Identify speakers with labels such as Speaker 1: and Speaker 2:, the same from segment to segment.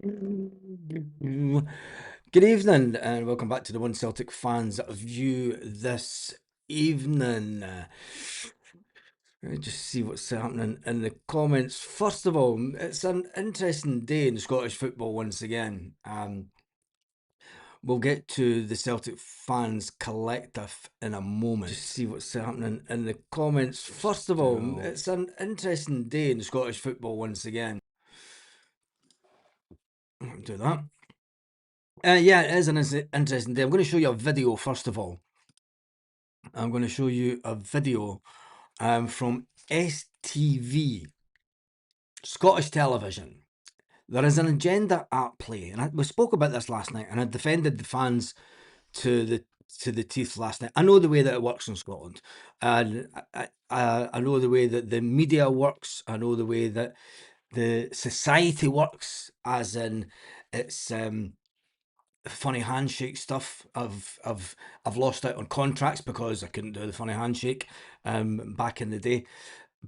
Speaker 1: Good evening, and welcome back to the One Celtic Fans View this evening. Let me just see what's happening in the comments. First of all, it's an interesting day in Scottish football once again. We'll get to the Celtic Fans Collective in a moment. Just see what's happening in the comments. First of all, it's an interesting day in Scottish football once again. Do that. Yeah, it is an interesting day. I'm going to show you a video first of all. I'm going to show you a video from STV, Scottish Television. There is an agenda at play, and we spoke about this last night, and I defended the fans to the teeth last night. I know the way that it works in Scotland, and I know the way that the media works. I know the way that the society works, as in it's funny handshake stuff. I've lost out on contracts because I couldn't do the funny handshake back in the day.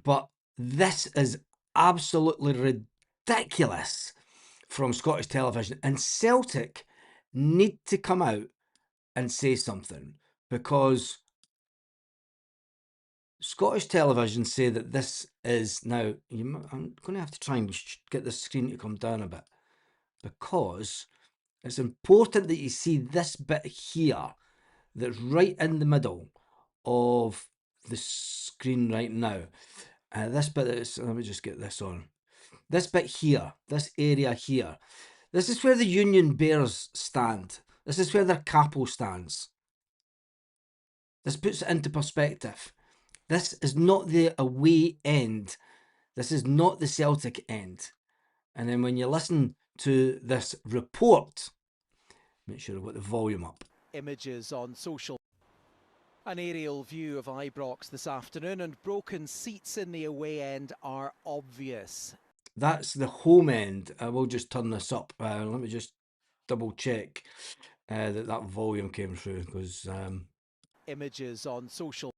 Speaker 1: But this is absolutely ridiculous from Scottish television, and Celtic need to come out and say something, because Scottish television say that this is now. I'm going to have to try and get the screen to come down a bit, because it's important that you see this bit here that's right in the middle of the screen right now. This bit is, let me just get this on. This bit here, this area here, this is where the Union Bears stand. This is where their capo stands. This puts it into perspective. This is not the away end. This is not the Celtic end. And then when you listen to this report, make sure I've got the volume up.
Speaker 2: Images on social. An aerial view of Ibrox this afternoon, and broken seats in the away end are obvious.
Speaker 1: That's the home end. I will just turn this up. Let me just double check that volume came through, because
Speaker 2: images on social.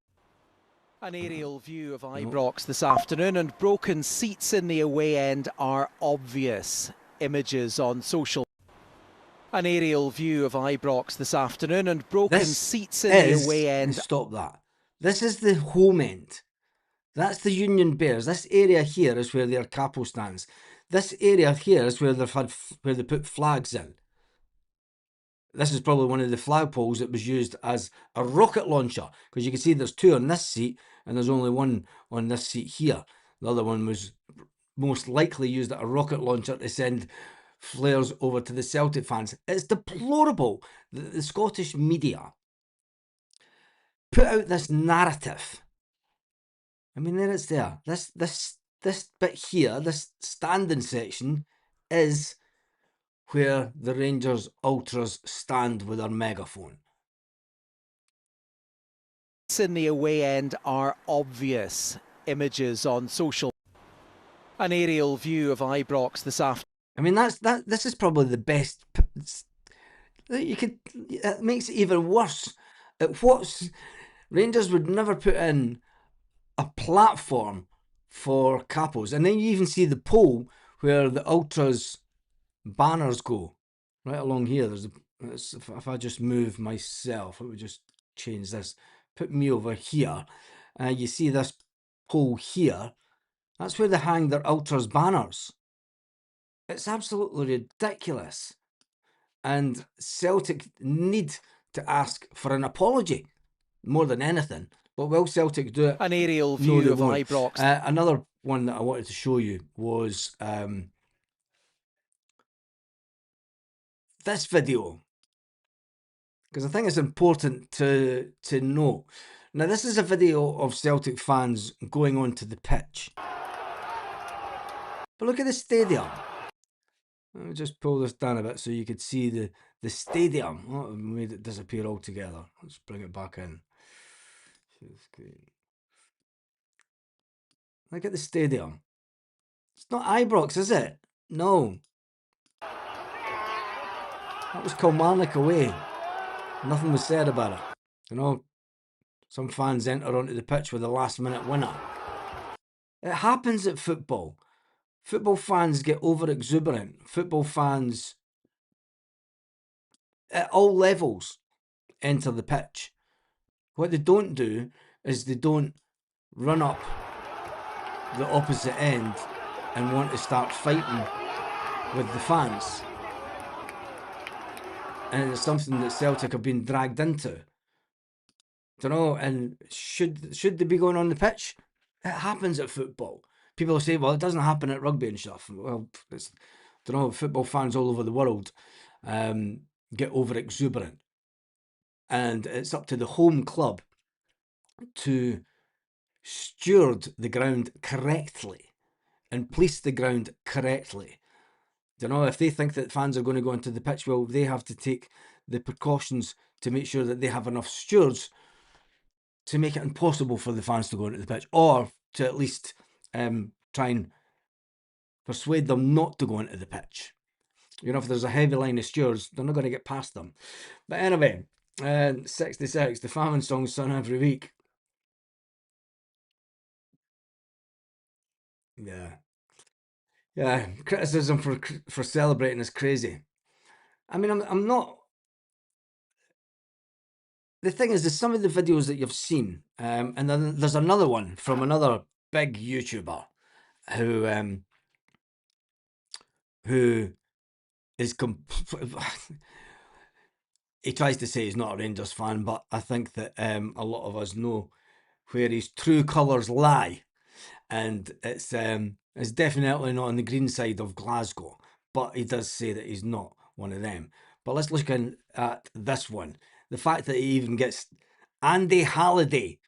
Speaker 2: An aerial view of Ibrox this afternoon, and broken seats in the away end are obvious. Images on social. An aerial view of Ibrox this afternoon, and broken seats in the away end.
Speaker 1: Stop that. This is the home end. That's the Union Bears. This area here is where their capo stands. This area here is where they put flags in. This is probably one of the flagpoles that was used as a rocket launcher, because you can see there's two on this seat and there's only one on this seat here. The other one was most likely used as a rocket launcher to send flares over to the Celtic fans. It's deplorable that the Scottish media put out this narrative. I mean, there it's there. This bit here, this standing section, is where the Rangers ultras stand with their megaphone.
Speaker 2: In the away end are obvious. Images on social. An aerial view of Ibrox this afternoon.
Speaker 1: I mean, this is probably the best. You could. It makes it even worse. Rangers would never put in a platform for capos, and then you even see the pole where the ultras banners go right along here. If I just move myself, let me just change this. Put me over here. You see this pole here. That's where they hang their ultras banners. It's absolutely ridiculous. And Celtic need to ask for an apology more than anything. But will Celtic do it?
Speaker 2: An aerial view of Ibrox.
Speaker 1: Another one that I wanted to show you was this video, because I think it's important to know. Now, this is a video of Celtic fans going onto the pitch. But look at the stadium. Let me just pull this down a bit so you could see the stadium. Oh, I made it disappear altogether. Let's bring it back in. Look at the stadium. It's not Ibrox, is it? No. That was Kilmarnock away. Nothing was said about it. You know, some fans enter onto the pitch with a last-minute winner. It happens at football. Football fans get over-exuberant. Football fans at all levels enter the pitch. What they don't do is they don't run up the opposite end and want to start fighting with the fans. And it's something that Celtic have been dragged into. Don't know, and should they be going on the pitch? It happens at football. People say, well, it doesn't happen at rugby and stuff. Well, it's, don't know, football fans all over the world get over exuberant. And it's up to the home club to steward the ground correctly and police the ground correctly. Don't know, if they think that fans are going to go into the pitch, well, they have to take the precautions to make sure that they have enough stewards to make it impossible for the fans to go into the pitch, or to at least try and persuade them not to go into the pitch. You know, if there's a heavy line of stewards, they're not going to get past them. But anyway, 66, the famine song sung every week. Yeah, criticism for celebrating is crazy. I mean, I'm not. The thing is, there's some of the videos that you've seen, and then there's another one from another big YouTuber who is he tries to say he's not a Rangers fan, but I think that a lot of us know where his true colours lie, and it's definitely not on the green side of Glasgow, but he does say that he's not one of them. But let's look at this one. The fact that he even gets Andy Halliday.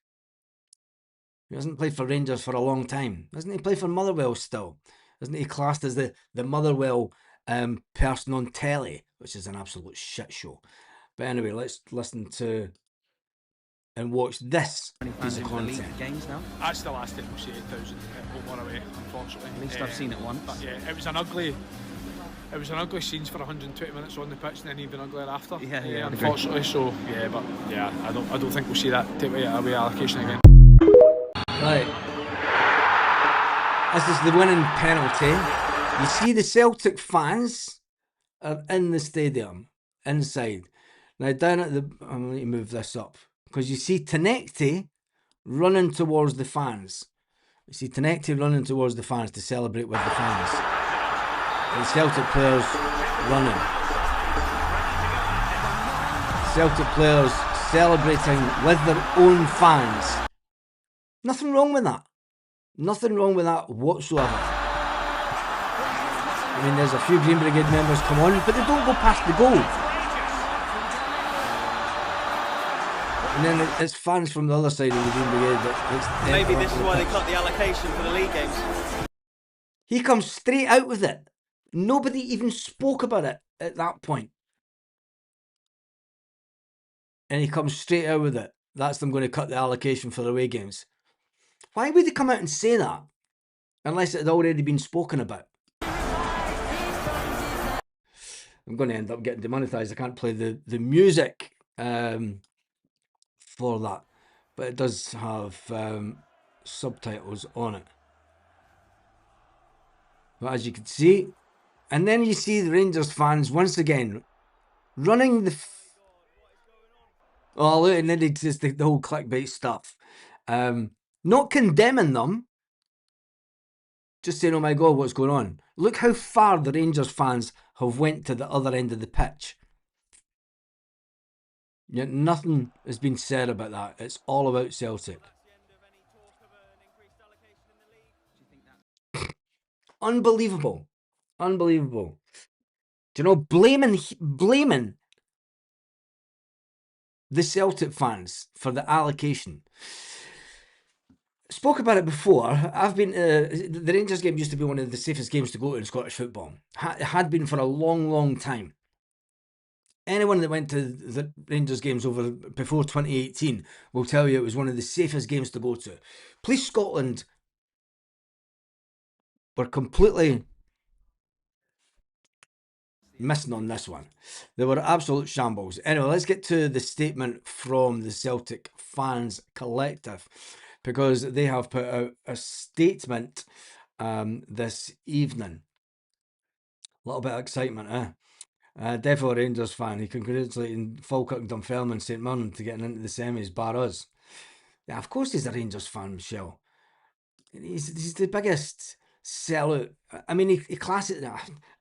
Speaker 1: He hasn't played for Rangers for a long time. Doesn't he play for Motherwell still? Isn't he classed as the Motherwell person on telly, which is an absolute shit show. But anyway, let's listen to and watch this piece of content.
Speaker 3: Games now?
Speaker 4: That's the last time we'll see 8,000 at home or away, unfortunately.
Speaker 3: At least I've seen it once.
Speaker 4: But yeah, it was an ugly scenes for 120 minutes on the pitch, and then even uglier after.
Speaker 3: Yeah,
Speaker 4: unfortunately. So yeah, but yeah, I don't think we'll see that type of away allocation again.
Speaker 1: Right, this is the winning penalty. You see the Celtic fans are in the stadium, inside. Now down at the, I'm going to move this up, because you see Tenecti running towards the fans. You see Tenecti running towards the fans to celebrate with the fans. And the Celtic players running. Celtic players celebrating with their own fans. Nothing wrong with that. Nothing wrong with that whatsoever. I mean, there's a few Green Brigade members come on, but they don't go past the goal. And then it's fans from the other side of the Green Brigade that
Speaker 5: maybe this is why they cut the allocation for the league games.
Speaker 1: He comes straight out with it. Nobody even spoke about it at that point. And he comes straight out with it. That's them going to cut the allocation for the away games. Why would they come out and say that? Unless it had already been spoken about. I'm going to end up getting demonetized. I can't play the music for that. But it does have subtitles on it. But as you can see, and then you see the Rangers fans once again running the... Oh, look, and then it's just the whole clickbait stuff. Not condemning them, just saying, oh my God, what's going on? Look how far the Rangers fans have went to the other end of the pitch. Yet nothing has been said about that. It's all about Celtic. Unbelievable. Unbelievable. Do you know, blaming the Celtic fans for the allocation. Spoke about it before. I've been the Rangers game used to be one of the safest games to go to in Scottish football. It had been for a long, long time. Anyone that went to the Rangers games before 2018 will tell you it was one of the safest games to go to. Police Scotland were completely missing on this one. They were absolute shambles. Anyway, let's get to the statement from the Celtic Fans Collective, because they have put out a statement this evening. A little bit of excitement, definitely a Rangers fan. He congratulated Falkirk and Dunfermline and St Mirren to getting into the semis, bar us. Yeah, of course he's a Rangers fan, Michelle. He's the biggest sellout. I mean, he classes.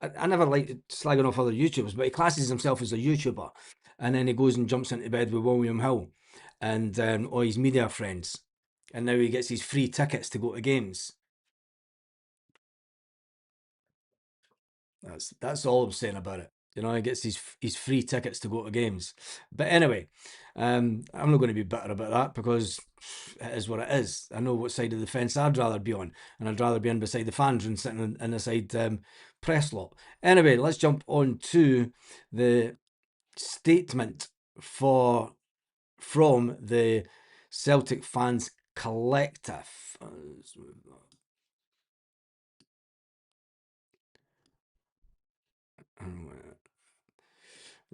Speaker 1: I never like slagging off other YouTubers, but he classes himself as a YouTuber, and then he goes and jumps into bed with William Hill and all his media friends, and now he gets his free tickets to go to games. That's all I'm saying about it. You know, he gets his free tickets to go to games. But anyway, I'm not going to be bitter about that because it is what it is. I know what side of the fence I'd rather be on, and I'd rather be in beside the fans than sitting in the side press lot. Anyway, let's jump on to the statement from the Celtic fans collective.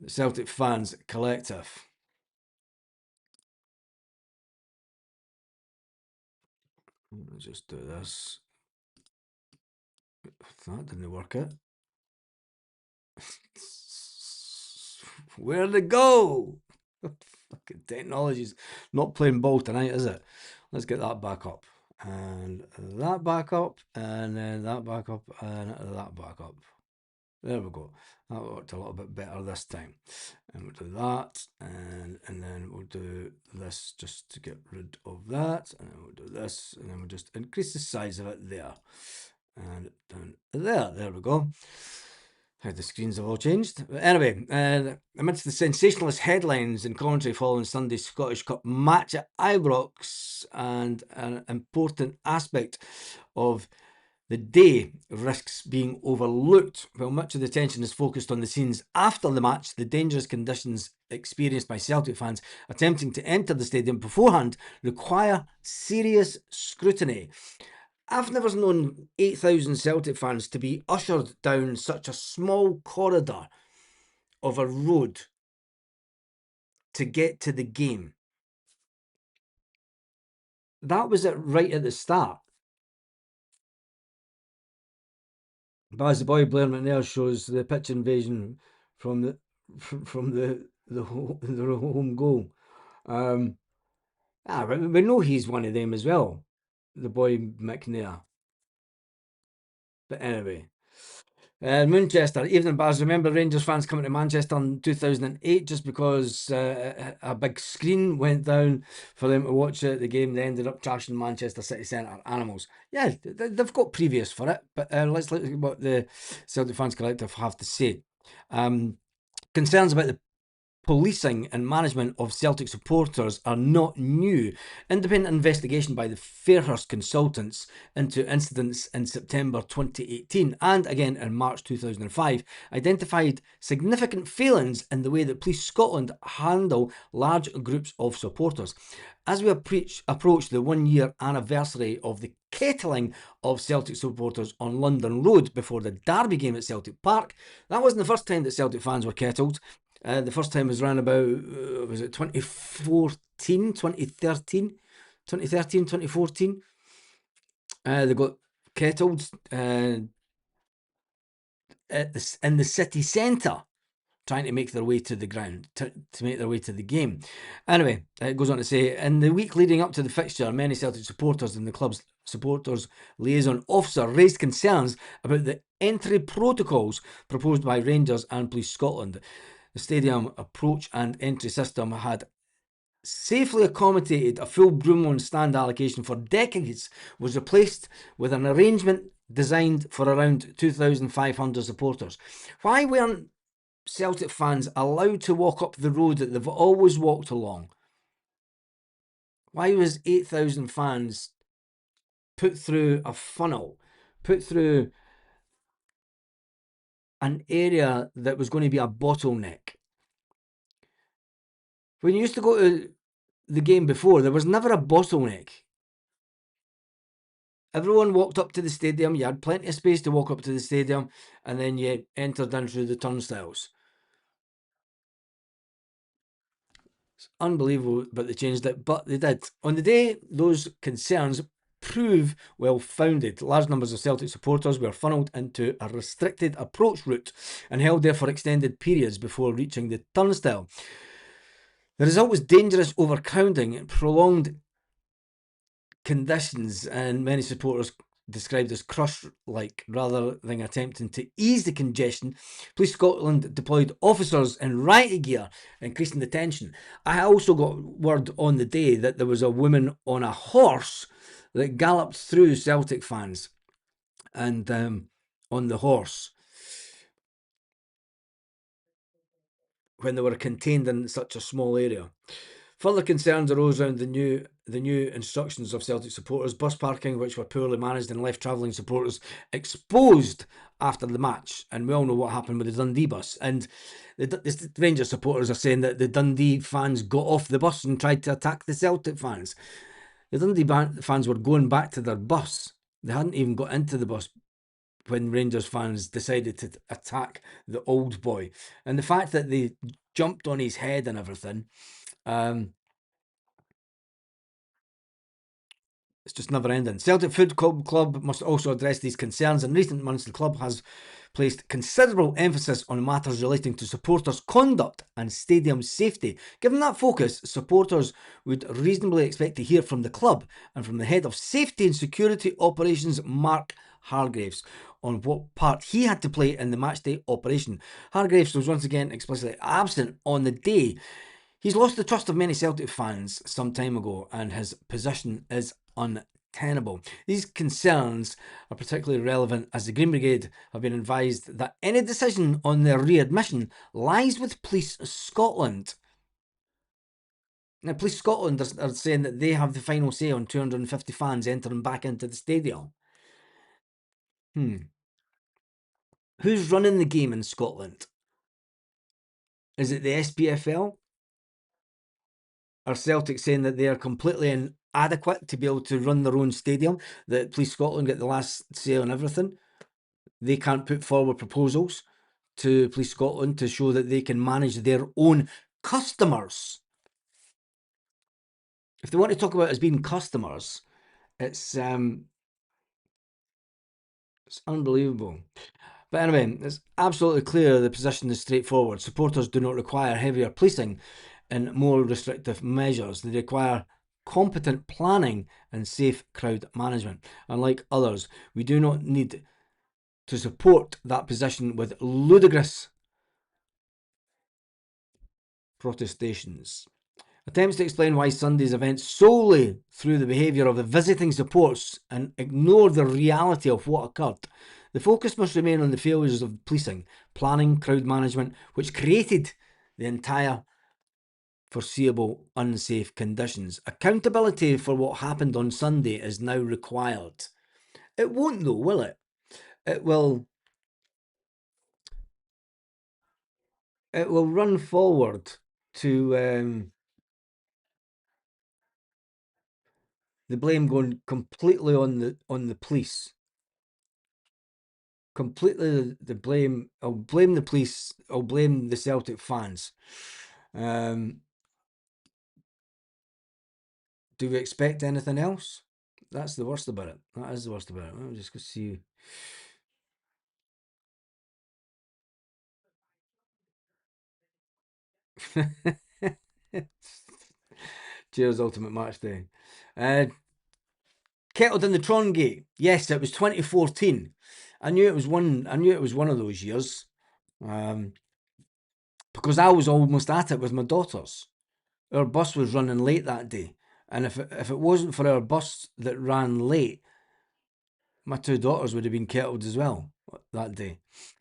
Speaker 1: The Celtic fans collective. Let's just do this. That didn't work out. Where'd it go? Fucking technology's not playing ball tonight, is it? Let's get that back up. And that back up. And then that back up. And that back up. There we go. That worked a little bit better this time. And we'll do that. And then we'll do this just to get rid of that. And then we'll do this. And then we'll just increase the size of it there. And down there. There we go. How the screens have all changed. But anyway, amidst the sensationalist headlines and commentary following Sunday's Scottish Cup match at Ibrox, and an important aspect of the day risks being overlooked. While much of the attention is focused on the scenes after the match, the dangerous conditions experienced by Celtic fans attempting to enter the stadium beforehand require serious scrutiny. I've never known 8,000 Celtic fans to be ushered down such a small corridor of a road to get to the game. That was it right at the start. But as the boy Blair McNair shows the pitch invasion from the home goal. We know he's one of them as well, the boy McNair. But anyway, Manchester, evening bars. Remember Rangers fans coming to Manchester in 2008 just because a big screen went down for them to watch the game. They ended up trashing Manchester City Centre animals. Yeah, they've got previous for it, but let's look at what the Celtic fans collective have to say. Concerns about the policing and management of Celtic supporters are not new. Independent investigation by the Fairhurst consultants into incidents in September 2018 and again in March 2005 identified significant failings in the way that Police Scotland handle large groups of supporters. As we approach the 1-year anniversary of the kettling of Celtic supporters on London Road before the Derby game at Celtic Park, that wasn't the first time that Celtic fans were kettled. The first time was around about, was it 2014, 2013, 2014. They got kettled in the city centre, trying to make their way to the ground, to make their way to the game. Anyway, it goes on to say, in the week leading up to the fixture, many Celtic supporters and the club's supporters liaison officer raised concerns about the entry protocols proposed by Rangers and Police Scotland. The stadium approach and entry system had safely accommodated a full Broomloan stand allocation for decades, was replaced with an arrangement designed for around 2,500 supporters. Why weren't Celtic fans allowed to walk up the road that they've always walked along? Why was 8,000 fans put through a funnel, put through an area that was going to be a bottleneck? When you used to go to the game before, there was never a bottleneck. Everyone walked up to the stadium. You had plenty of space to walk up to the stadium, and then you entered in through the turnstiles. It's unbelievable, but they changed it. But they did. On the day those concerns prove well-founded. Large numbers of Celtic supporters were funnelled into a restricted approach route and held there for extended periods before reaching the turnstile. The result was dangerous overcrowding and prolonged conditions, and many supporters described as crush-like rather than attempting to ease the congestion. Police Scotland deployed officers in riot gear, increasing the tension. I also got word on the day that there was a woman on a horse that galloped through Celtic fans, and on the horse, when they were contained in such a small area. Further concerns arose around the new instructions of Celtic supporters. Bus parking, which were poorly managed and left travelling supporters exposed after the match. And we all know what happened with the Dundee bus. And the Rangers supporters are saying that the Dundee fans got off the bus and tried to attack the Celtic fans. The Dundee fans were going back to their bus. They hadn't even got into the bus when Rangers fans decided to attack the old boy. And the fact that they jumped on his head and everything, it's just never ending. Celtic Food Club must also address these concerns. In recent months, the club has placed considerable emphasis on matters relating to supporters' conduct and stadium safety. Given that focus, supporters would reasonably expect to hear from the club and from the head of safety and security operations, Mark Hargreaves, on what part he had to play in the matchday operation. Hargreaves was once again explicitly absent on the day. He's lost the trust of many Celtic fans some time ago, and his position is untenable. These concerns are particularly relevant as the Green Brigade have been advised that any decision on their readmission lies with Police Scotland. Now, Police Scotland are saying that they have the final say on 250 fans entering back into the stadium. Who's running the game in Scotland? Is it the SPFL? Are Celtic saying that they are completely inadequate to be able to run their own stadium, that Police Scotland get the last say on everything? They can't put forward proposals to Police Scotland to show that they can manage their own customers. If they want to talk about it as being customers, it's unbelievable. But anyway, it's absolutely clear the position is straightforward. Supporters do not require heavier policing and more restrictive measures. They require competent planning and safe crowd management. Unlike others, we do not need to support that position with ludicrous protestations. Attempts to explain why Sunday's event solely through the behaviour of the visiting supports and ignore the reality of what occurred. The focus must remain on the failures of policing, planning, crowd management, which created the entire foreseeable unsafe conditions. Accountability for what happened on Sunday is now required. It won't though, will it? It will run forward to the blame going completely on the police. Completely the blame. I'll blame the police. I'll blame the Celtic fans. Do we expect anything else? That's the worst about it. That is the worst about it. Let me just go see. Cheers, Ultimate Match Day. Kettled in the Trongate. Yes, it was 2014. I knew it was one of those years. Because I was almost at it with my daughters. Our bus was running late that day. And if it wasn't for our bus that ran late, my two daughters would have been kettled as well that day.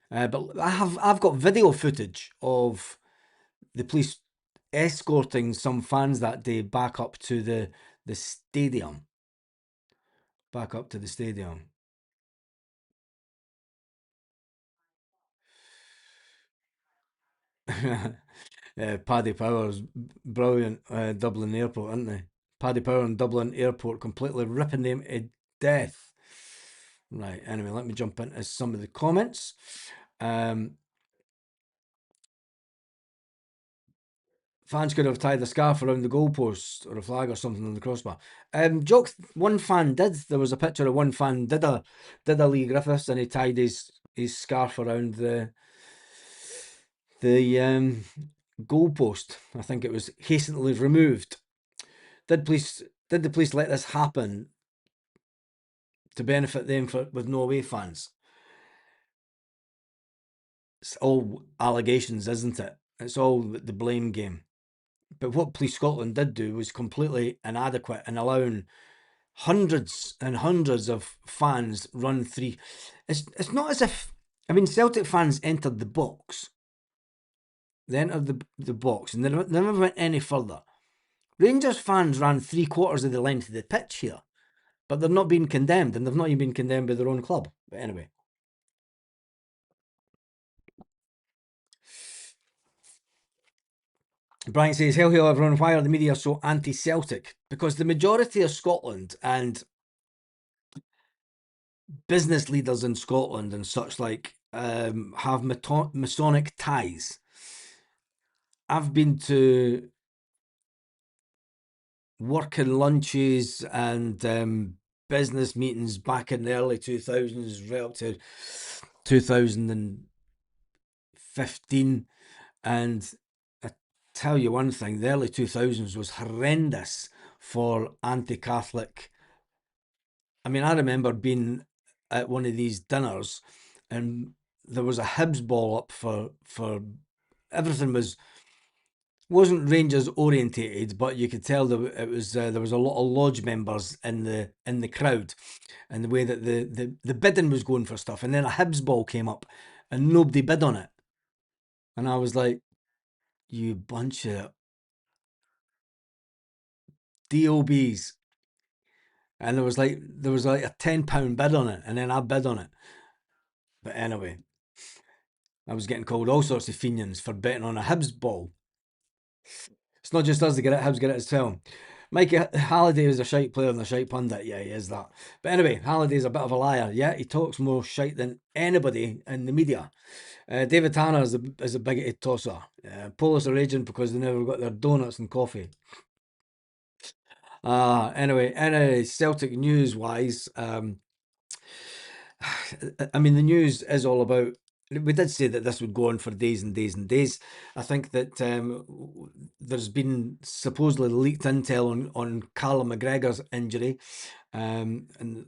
Speaker 1: But I've got video footage of the police escorting some fans that day back up to the stadium. Back up to the stadium. Paddy Power's brilliant Dublin Airport, aren't they? Paddy Power and Dublin Airport completely ripping them to death. Right, anyway, let me jump into some of the comments. fans could have tied a scarf around the goalpost or a flag or something on the crossbar. Jokes, one fan did. There was a picture of one fan did a Lee Griffiths, and he tied his scarf around the goalpost. I think it was hastily removed. Did the police let this happen to benefit them with no away fans? It's all allegations, isn't it? It's all the blame game. But what Police Scotland did do was completely inadequate in allowing hundreds and hundreds of fans run through. It's not as if, I mean, Celtic fans entered the box. They entered the box and they never went any further. Rangers fans ran 3/4 of the length of the pitch here, but they're not being condemned, and they've not even been condemned by their own club. But anyway. Brian says, hell, everyone, why are the media so anti-Celtic? Because the majority of Scotland and business leaders in Scotland and such like have Masonic ties. I've been to working lunches and business meetings back in the early 2000s, right up to 2015, and I tell you one thing, the early 2000s was horrendous for anti-Catholic. I mean, I remember being at one of these dinners and there was a Hibs ball up for everything wasn't Rangers orientated, but you could tell there was a lot of lodge members in the crowd, and the way that the bidding was going for stuff. And then a Hibs ball came up, and nobody bid on it, and I was like, "You bunch of DOBs!" And there was like a £10 bid on it, and then I bid on it. But anyway, I was getting called all sorts of fenians for betting on a Hibs ball. It's not just us that get it, Hibs get it as well. Mikey Halliday is a shite player and a shite pundit. Yeah, he is that. But anyway, Halliday's a bit of a liar. Yeah, he talks more shite than anybody in the media. David Tanner is a bigoted tosser. Polish are raging because they never got their donuts and coffee. Anyway, Celtic news-wise, I mean, the news is all about. We did say that this would go on for days and days and days. I think that there's been supposedly leaked intel on Callum McGregor's injury and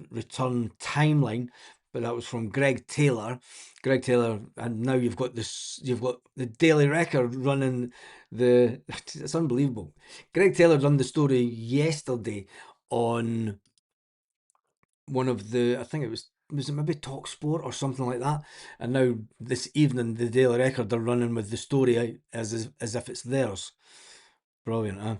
Speaker 1: return timeline, but that was from Greg Taylor. And now you've got the Daily Record running it's unbelievable. Greg Taylor done the story yesterday on one of I think it was maybe Talk Sport or something like that, and now this evening the Daily Record are running with the story as if it's theirs. Brilliant, huh?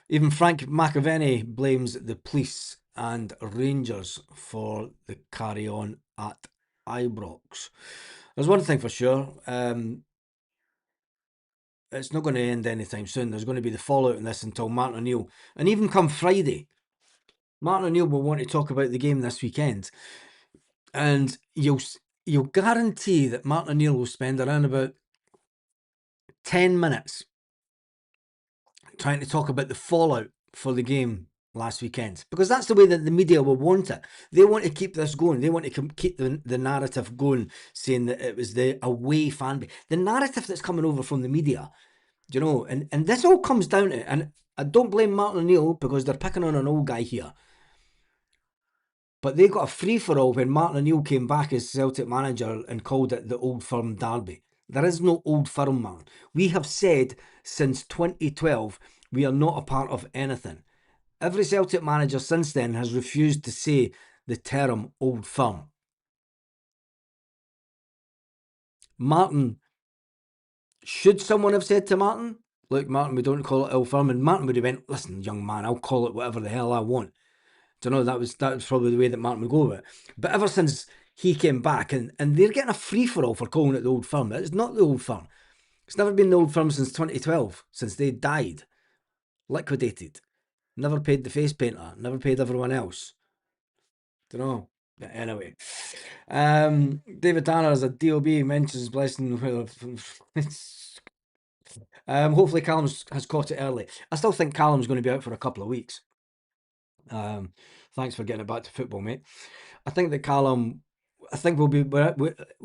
Speaker 1: Even Frank McAvenny blames the police and Rangers for the carry on at Ibrox. There's one thing for sure, it's not going to end anytime soon. There's going to be the fallout in this until Martin O'Neill, and even come Friday, Martin O'Neill will want to talk about the game this weekend. And you'll guarantee that Martin O'Neill will spend around about 10 minutes trying to talk about the fallout for the game last weekend, because that's the way that the media will want it. They want to keep this going. They want to keep the narrative going, saying that it was the away fan base. The narrative that's coming over from the media, you know, and this all comes down to, and I don't blame Martin O'Neill because they're picking on an old guy here. But they got a free-for-all when Martin O'Neill came back as Celtic manager and called it the Old Firm Derby. There is no Old Firm, man. We have said since 2012 we are not a part of anything. Every Celtic manager since then has refused to say the term Old Firm. Martin, should someone have said to Martin, look, Martin, we don't call it Old Firm, and Martin would have went, listen, young man, I'll call it whatever the hell I want. Do you know, that was probably the way that Martin would go with it. But ever since he came back, and they're getting a free-for-all for calling it the Old Firm. It's not the Old Firm. It's never been the Old Firm since 2012, since they died. Liquidated. Never paid the face painter. Never paid everyone else. Do you know? But anyway. David Tanner as a DOB mentions blessing. Hopefully Callum has caught it early. I still think Callum's going to be out for a couple of weeks. Thanks for getting it back to football, mate. I think that Callum, I think we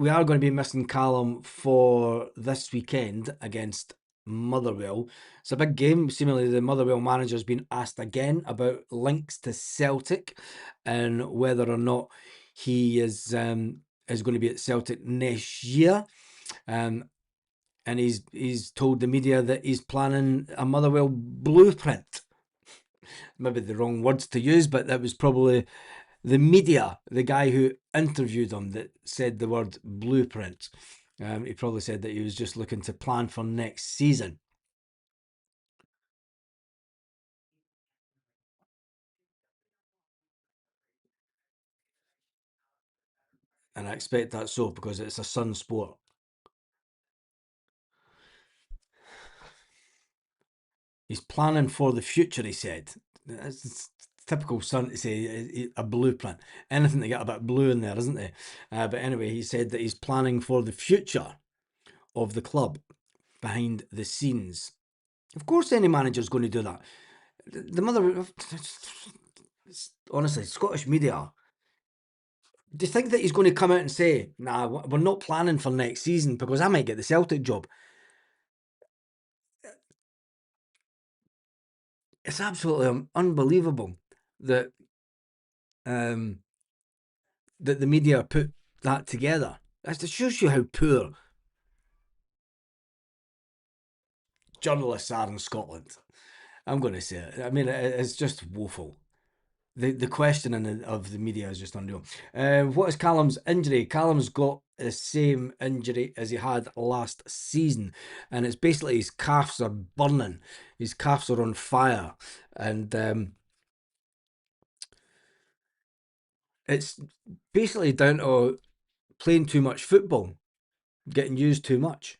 Speaker 1: are going to be missing Callum for this weekend against Motherwell. It's a big game. Seemingly the Motherwell manager's been asked again about links to Celtic and whether or not he is going to be at Celtic next year. And he's told the media that he's planning a Motherwell blueprint. Maybe the wrong words to use, but that was probably the media, the guy who interviewed him, that said the word blueprint. He probably said that he was just looking to plan for next season. And I expect that's so because it's a Sun sport. He's planning for the future, he said. It's typical Sun to say a blueprint. Anything to get a bit blue in there, isn't it? But anyway, he said that he's planning for the future of the club behind the scenes. Of course, any manager's going to do that. Honestly, Scottish media. Do you think that he's going to come out and say, "Nah, we're not planning for next season because I might get the Celtic job"? It's absolutely unbelievable that that the media put that together. It shows you how poor journalists are in Scotland. I'm going to say it. I mean, it's just woeful. The questioning of the media is just unreal. What is Callum's injury? Callum's got the same injury as he had last season, and it's basically his calves are burning. His calves are on fire, and it's basically down to playing too much football, getting used too much.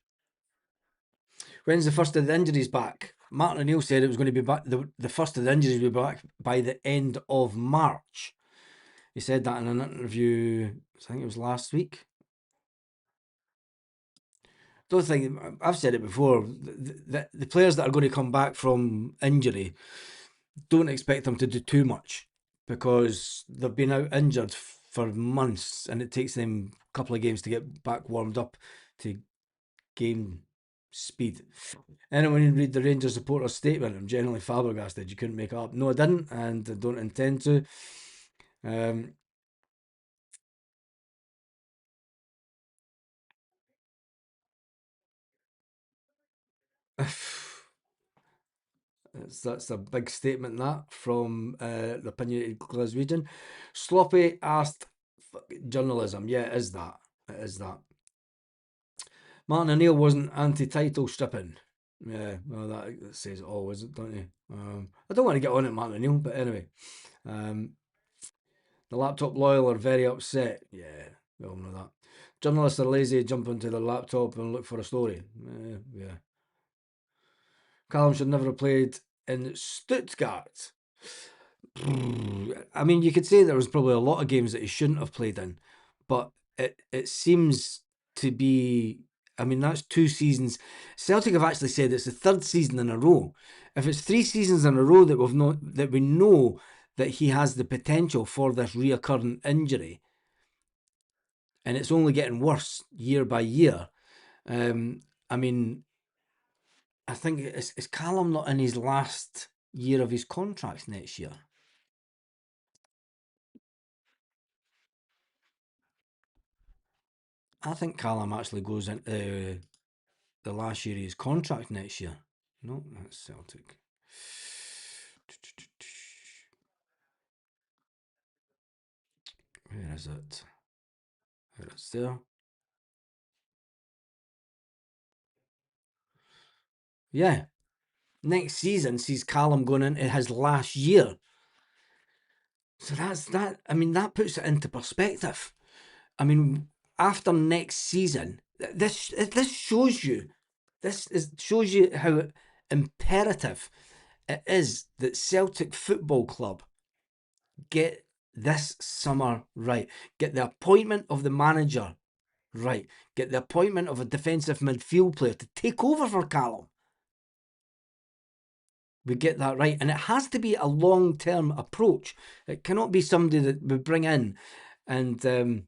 Speaker 1: When's the first of the injuries back? Martin O'Neill said it was going to be back. The first of the injuries will be back by the end of March. He said that in an interview, I think it was last week. Don't think, I've said it before, the players that are going to come back from injury, don't expect them to do too much because they've been out injured for months and it takes them a couple of games to get back warmed up to gain speed. And when you read the Rangers supporter statement, I'm generally flabbergasted. You couldn't make it up. No, I didn't, and I don't intend to. That's a big statement, that, from the opinionated Glaswegian. Sloppy asked journalism. Yeah, it is that. It is that. Martin O'Neill wasn't anti-title stripping. Yeah, well, that says it all, is it, don't you? I don't want to get on it, Martin O'Neill, but anyway. The laptop loyal are very upset. Yeah, we all know that. Journalists are lazy, jump into their laptop and look for a story. Yeah. Callum should never have played in Stuttgart. I mean, you could say there was probably a lot of games that he shouldn't have played in, but it seems to be. I mean, that's 2 seasons. Celtic have actually said it's the 3rd season in a row. If it's 3 seasons in a row that we know that he has the potential for this reoccurring injury, and it's only getting worse year by year. I mean, I think is Callum not in his last year of his contract next year? I think Callum actually goes into the last year of his contract next year. No, that's Celtic. Where is it? There it's there. Yeah. Next season sees Callum going into his last year. So that's that. I mean, that puts it into perspective. I mean, after next season, this shows you, shows you how imperative it is that Celtic Football Club get this summer right. Get the appointment of the manager right. Get the appointment of a defensive midfield player to take over for Callum. we get that right. And it has to be a long-term approach. It cannot be somebody that we bring in and, we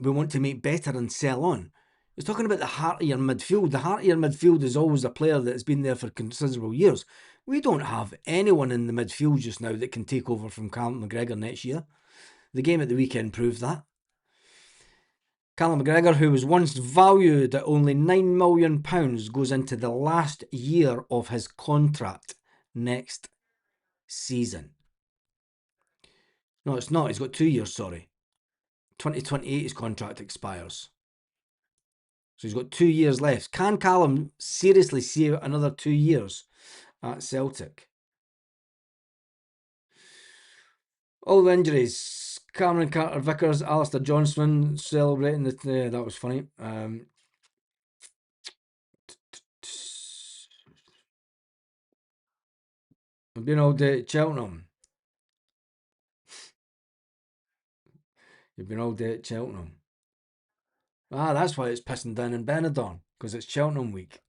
Speaker 1: want to make better and sell on. It's talking about the heart of your midfield. The heart of your midfield is always a player that has been there for considerable years. We don't have anyone in the midfield just now that can take over from Callum McGregor next year. The game at the weekend proved that. Callum McGregor, who was once valued at only £9 million, goes into the last year of his contract next season. No, it's not. He's got 2 years, sorry. 2028 his contract expires. So he's got 2 years left. Can Callum seriously see out another 2 years at Celtic? All the injuries. Cameron Carter-Vickers, Alistair Johnston celebrating the... that was funny. I've been all day at Cheltenham. You've been all day at Cheltenham. Ah, that's why it's pissing down in Benidorm, because it's Cheltenham week.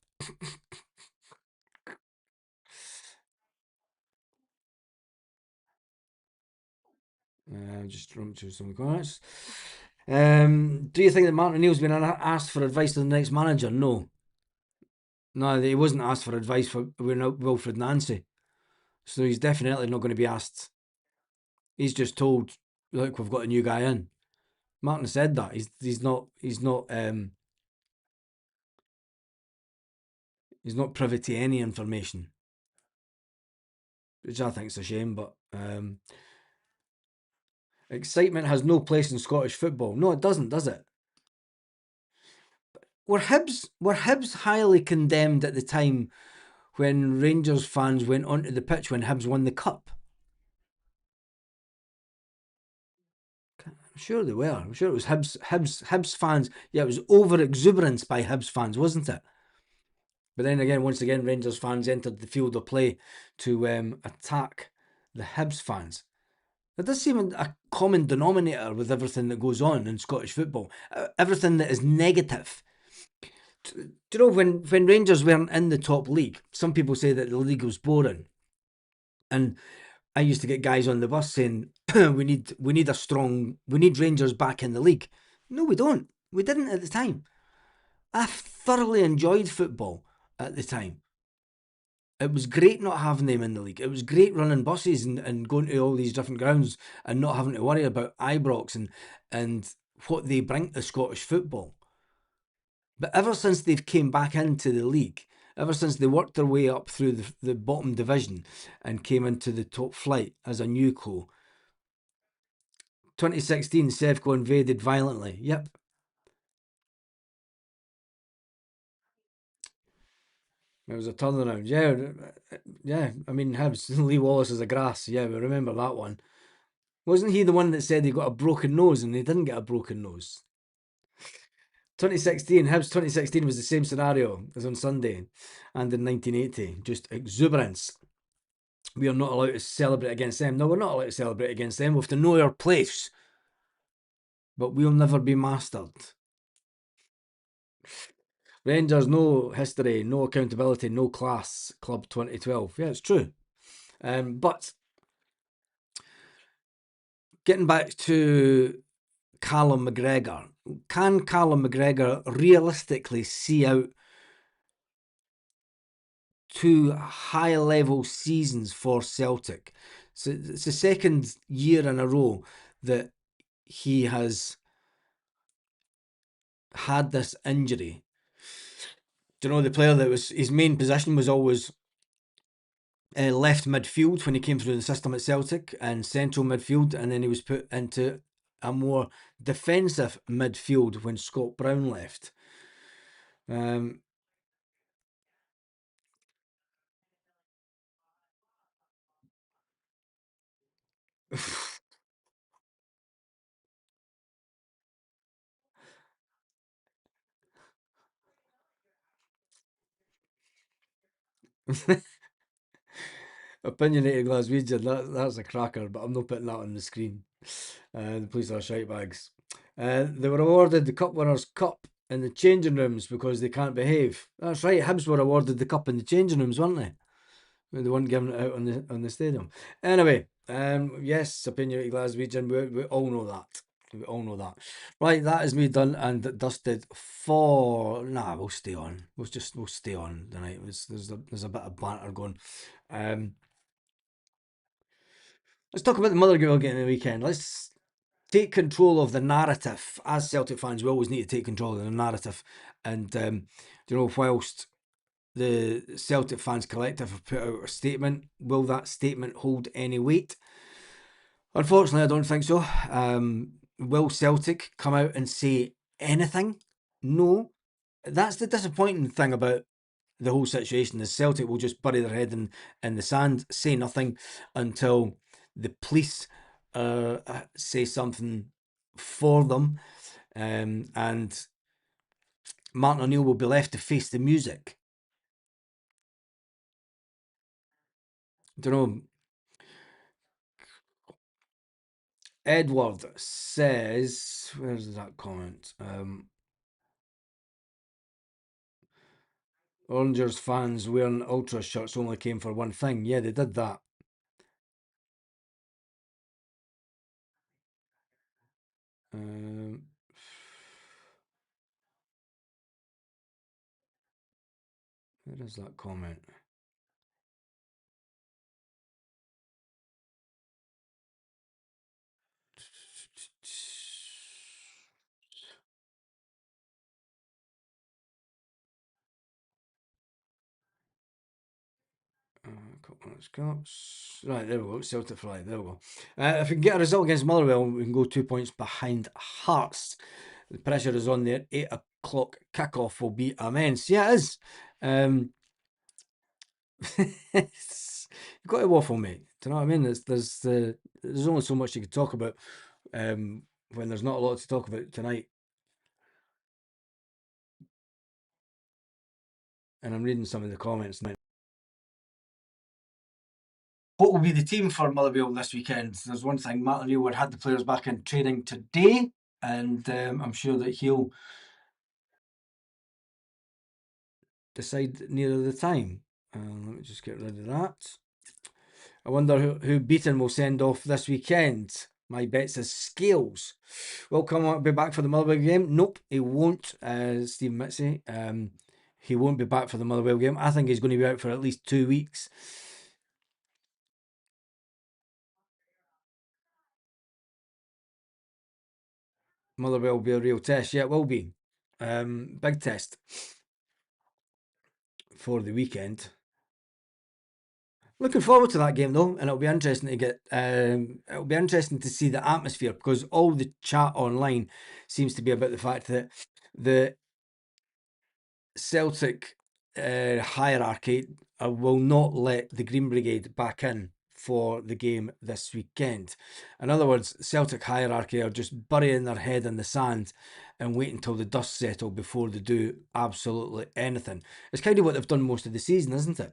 Speaker 1: Just run through some comments. Do you think that Martin O'Neill's been asked for advice to the next manager? No. No, he wasn't asked for advice for Wilfred Nancy. So he's definitely not going to be asked. He's just told, look, we've got a new guy in. Martin said that. He's not privy to any information. Which I think is a shame, but excitement has no place in Scottish football. No, it doesn't, does it? Were Hibs highly condemned at the time when Rangers fans went onto the pitch when Hibs won the cup? I'm sure they were. I'm sure it was Hibs fans. Yeah, it was over exuberance by Hibs fans, wasn't it? But then again, once again, Rangers fans entered the field of play to attack the Hibs fans. There does seem a common denominator with everything that goes on in Scottish football. Everything that is negative. Do you know, when Rangers weren't in the top league, some people say that the league was boring. And I used to get guys on the bus saying, we need Rangers back in the league. No, we don't. We didn't at the time. I thoroughly enjoyed football at the time. It was great not having them in the league. It was great running buses and going to all these different grounds and not having to worry about Ibrox and what they bring to Scottish football. But ever since they've came back into the league, ever since they worked their way up through the bottom division and came into the top flight as a new co, 2016, Sevco invaded violently. Yep. It was a turnaround. Yeah. I mean, Hibs, Lee Wallace is a grass. Yeah, we remember that one. Wasn't he the one that said he got a broken nose and he didn't get a broken nose? 2016, Hibs 2016 was the same scenario as on Sunday and in 1980. Just exuberance. We are not allowed to celebrate against them. No, we're not allowed to celebrate against them. We have to know our place. But we'll never be mastered. Rangers, no history, no accountability, no class. Club 2012. Yeah, it's true. But getting back to Callum McGregor, can Callum McGregor realistically see out 2 high-level seasons for Celtic? So it's the second year in a row that he has had this injury. Do you know, the player that was his main position was always left midfield when he came through the system at Celtic, and central midfield, and then he was put into a more defensive midfield when Scott Brown left. Opinionated Glaswegian, that's a cracker, but I'm not putting that on the screen. The police are shite bags. They were awarded the Cup Winners' Cup in the changing rooms because they can't behave. That's right, Hibs were awarded the cup in the changing rooms, weren't they? They weren't giving it out on the stadium. Anyway, yes, opinionated Glaswegian. We all know that. We all know that. Right, that is me done and dusted for. Nah, we'll stay on. We'll stay on tonight. There's a bit of banter going. Let's talk about the Motherwell game of the weekend. Let's take control of the narrative. As Celtic fans, we always need to take control of the narrative. And whilst the Celtic fans collective have put out a statement, will that statement hold any weight? Unfortunately, I don't think so. Will Celtic come out and say anything? No. That's the disappointing thing about the whole situation. The Celtic will just bury their head in the sand, say nothing until the police say something for them, and Martin O'Neill will be left to face the music. Don't know. Edward says, where's that comment? Rangers fans wearing Ultra shirts only came for one thing. Yeah, they did that. Where is that comment? Right, there we go. Celtic for life. There we go. If we can get a result against Motherwell, we can go 2 points behind Hearts. The pressure is on there. 8 o'clock kickoff will be immense. Yeah, it is. You've got to waffle, mate. Do you know what I mean? There's only so much you could talk about when there's not a lot to talk about tonight. And I'm reading some of the comments now. What will be the team for Motherwell this weekend? There's one thing, Martin O'Neill had the players back in training today, and I'm sure that he'll decide nearer the time. Let me just get rid of that. I wonder who Beaton will send off this weekend. My bet says Scales. Will Callum be back for the Motherwell game? Nope, he won't. Steve Mitzi. He won't be back for the Motherwell game. I think he's going to be out for at least 2 weeks. Motherwell will be a real test. Yeah, it will be. Big test for the weekend. Looking forward to that game though, and it'll be interesting to get. It'll be interesting to see the atmosphere, because all the chat online seems to be about the fact that the Celtic hierarchy will not let the Green Brigade back in for the game this weekend. In other words, Celtic hierarchy are just burying their head in the sand and waiting until the dust settles before they do absolutely anything. It's kind of what they've done most of the season, isn't it?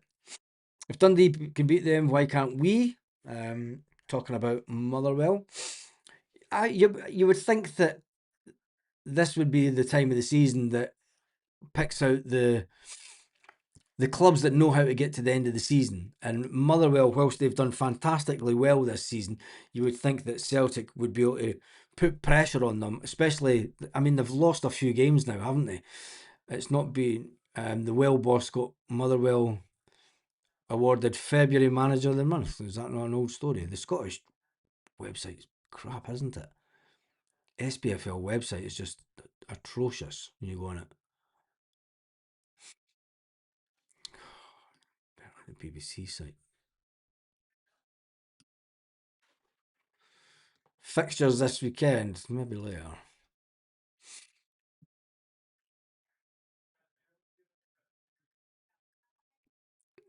Speaker 1: If Dundee can beat them, why can't we? Talking about Motherwell, you would think that this would be the time of the season that picks out the clubs that know how to get to the end of the season. And Motherwell, whilst they've done fantastically well this season, you would think that Celtic would be able to put pressure on them, especially, I mean, they've lost a few games now, haven't they? It's not been, the well-boss got Motherwell awarded February Manager of the Month. Is that not an old story? The Scottish website's crap, isn't it? SPFL website is just atrocious when you go on it. The BBC site. Fixtures this weekend, maybe later.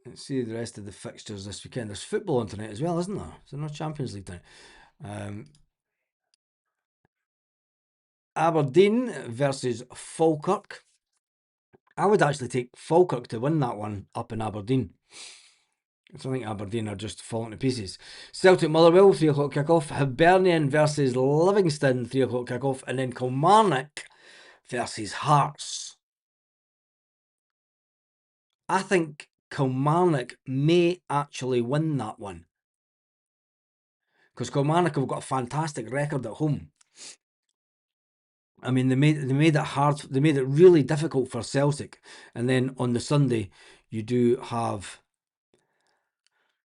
Speaker 1: Let's see the rest of the fixtures this weekend. There's football on tonight as well, isn't there? Is there no Champions League tonight? Aberdeen versus Falkirk. I would actually take Falkirk to win that one up in Aberdeen. I think Aberdeen are just falling to pieces. Celtic Motherwell, 3 o'clock kickoff. Hibernian versus Livingston, 3 o'clock kickoff. And then Kilmarnock versus Hearts. I think Kilmarnock may actually win that one. Because Kilmarnock have got a fantastic record at home. I mean, they made it hard. They made it really difficult for Celtic. And then on the Sunday, you do have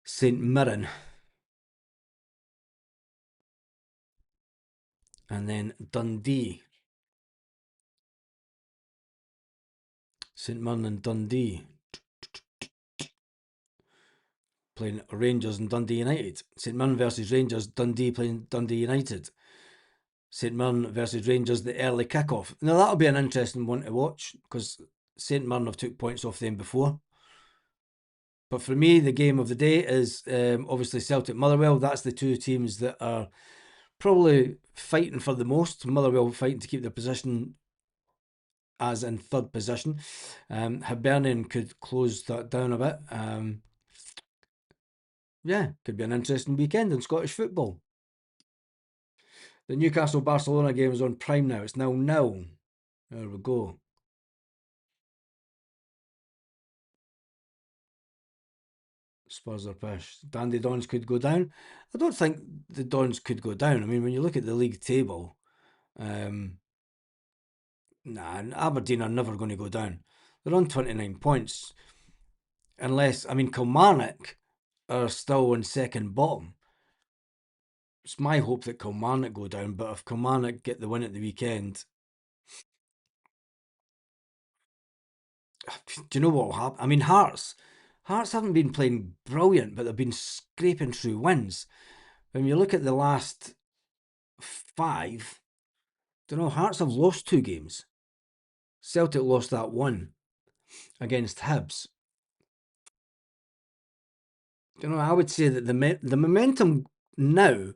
Speaker 1: St Mirren. And then Dundee. St Mirren and Dundee. Playing Rangers and Dundee United. St Mirren versus Rangers, Dundee playing Dundee United. St Mirren versus Rangers, the early kickoff. Now that'll be an interesting one to watch because St Mirren have took points off them before. But for me, the game of the day is obviously Celtic Motherwell. That's the two teams that are probably fighting for the most. Motherwell fighting to keep their position as in third position. Hibernian could close that down a bit. Yeah, could be an interesting weekend in Scottish football. The Newcastle-Barcelona game is on Prime now. It's 0-0. There we go. Spurs are pissed. Dandy Dons could go down. I don't think the Dons could go down. I mean, when you look at the league table, Aberdeen are never going to go down. They're on 29 points. Unless, I mean, Kilmarnock are still on second bottom. It's my hope that Kilmarnock go down, but if Kilmarnock get the win at the weekend, do you know what will happen? I mean, Hearts haven't been playing brilliant, but they've been scraping through wins. When you look at the last 5, Hearts have lost 2 games. Celtic lost that one against Hibs. I would say that the momentum now,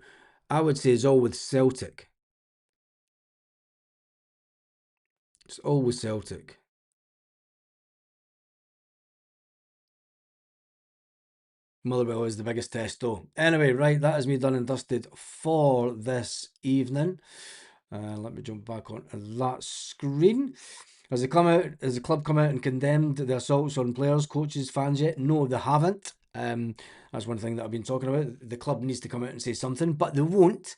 Speaker 1: I would say, is all with Celtic. It's all with Celtic. Motherwell is the biggest test, though. Anyway, right, that is me done and dusted for this evening. Let me jump back onto that screen. Has the club come out and condemned the assaults on players, coaches, fans yet? No, they haven't. That's one thing that I've been talking about. The club needs to come out and say something, but they won't.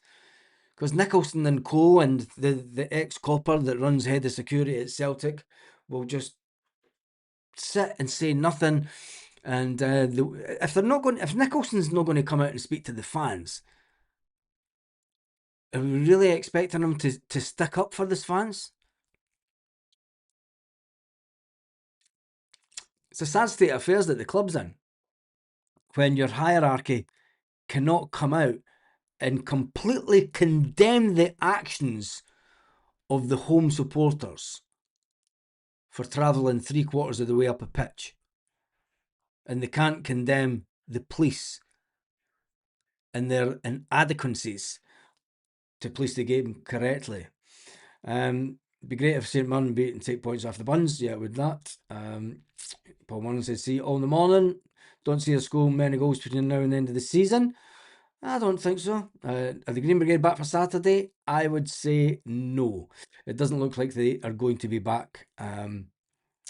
Speaker 1: Because Nicholson and Co. and the ex-copper that runs head of security at Celtic will just sit and say nothing. And if Nicholson's not going to come out and speak to the fans, are we really expecting him to stick up for the fans? It's a sad state of affairs that the club's in, when your hierarchy cannot come out and completely condemn the actions of the home supporters for travelling 3/4 of the way up a pitch. And they can't condemn the police and their inadequacies to police the game correctly. It'd be great if St Mirren beat and take points off the buns. Yeah, with that. Paul Mullen says, see you all in the morning. Don't see us score many goals between now and the end of the season. I don't think so. Are the Green Brigade back for Saturday? I would say no. It doesn't look like they are going to be back. And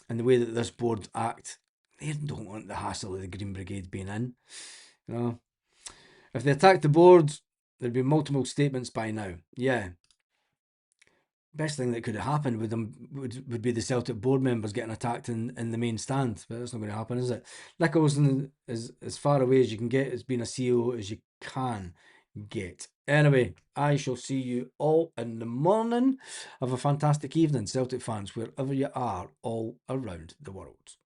Speaker 1: the way that this board act, they don't want the hassle of the Green Brigade being in. If they attacked the board, there'd be multiple statements by now. Yeah. Best thing that could have happened with them would be the Celtic board members getting attacked in the main stand. But that's not going to happen, is it? Nicholson is as far away as you can get as being a CEO as you can get. Anyway, I shall see you all in the morning. Have a fantastic evening, Celtic fans, wherever you are all around the world.